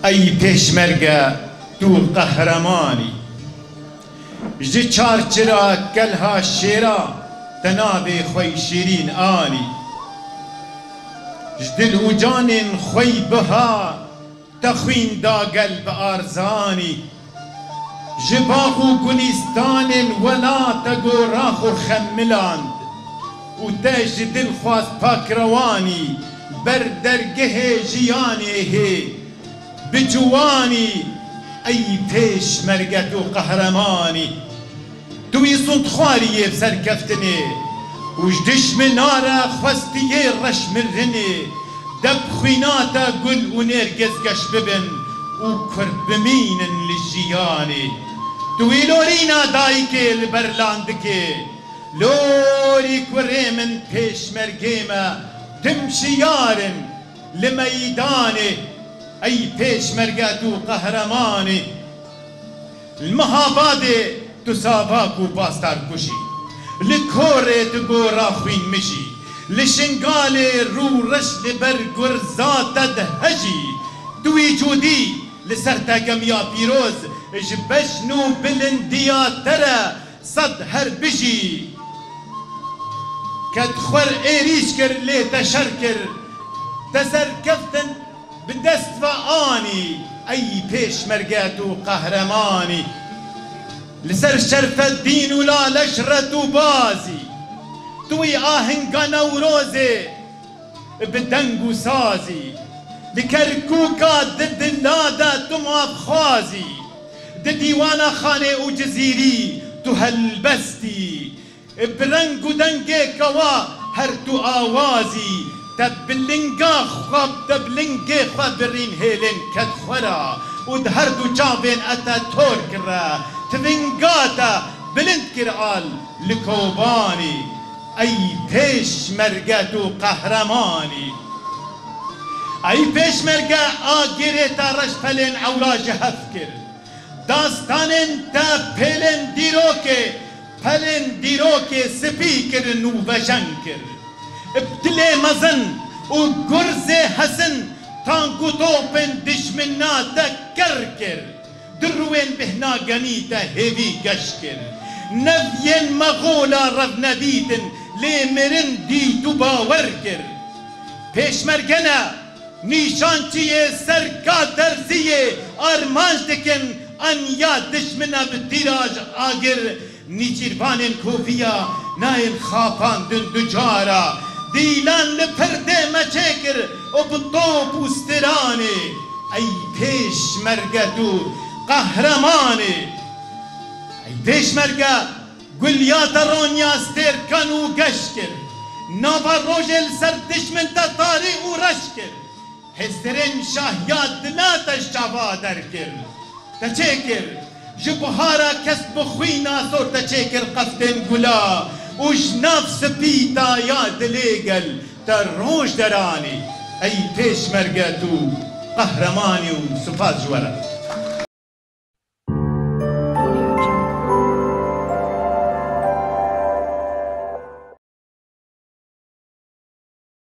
ای پیشمرگه تو قهرمانی جی چارچرا کلها شیرا تنابی خوی شیرین آنی جدل و جانین خوی بها تخوین دا قلب آرزانی جباغ و گلستان ولا تگو راخ و خملاند و تاج دل خواست پاک روانی بر درگه جیانه هی بجوانی ای پیشمرگه و قهرمانی توی صدخواریه بسر کفتنه وش دشمنارا خواستیه رشمرنه دب خویناتا گل و نرگز گش ببن و کرد بمینن لجیانه توی لورینا دایکه لبرلاندکه لوری کوری من پیشمرگه تمشي يارن لميداني أي پیشمرگه تو قهرماني المهابادي تساباكو باستار كشي لكوري تقورا خوين مشي لشنقالي رو رشل برقر ذات دهجي توي جودي لسرتا قميا بيروز جبشنو بلنديا ترى صد هربجي كتخور ايريش كر لي تشركر تسر كفتن بدست فاني اي پیشمرگه قهرماني لسر شرف الدين ولا لشرة بازي توي آهنگا نوروزي بدنگو سازي لكركوكا ضد النادا تماف خازي ديوانا خانه و جزيري تهلبستي برنگ و دنگ کوا هر تو آوازی تبلنگا خواب تبلنگ خواب برین هیلن کد خورا و ده هر دو جابین اتا ترک را تونگاتا بلند کرال لکوبانی ای پیشمرگه تو قهرمانی ای پیشمرگه آگیره تا رش پلن اوراج هفکر داستانن تا پلن دیروکه پلن دیروکه سپیکر نو وجنکر ابتلی مزن و گرز حسن تانکو توپن دشمنا تکر کر دروین بهنا گنیتا هیوی گشکر نوین مغولا رف ندیتن لی مرن دیتو باور کر پیشمرگنا نیشان چیه سرکا درزیه آرمانج دکن انیا دشمنا بتیراج آگر نیچیروانین کوفیا ناین خاپان دن دجارا دیلان لپرده مچکر و بطوب و سترانه ای پیشمرگه تو قهرمانه ای پیشمرگه گلیات رونیا ستر کنو گشکر ناوا روژل سر دشمن تا تاری و رشکر هسترین شاهیات دلاتش جوا درکر تچکر جبهارا کسب خوینا سور تچکر قفتن گلا وش نفس پیتا یاد لیگل تر روش درانی ای پیشمرگه تو قهرمانی و سپاس جوره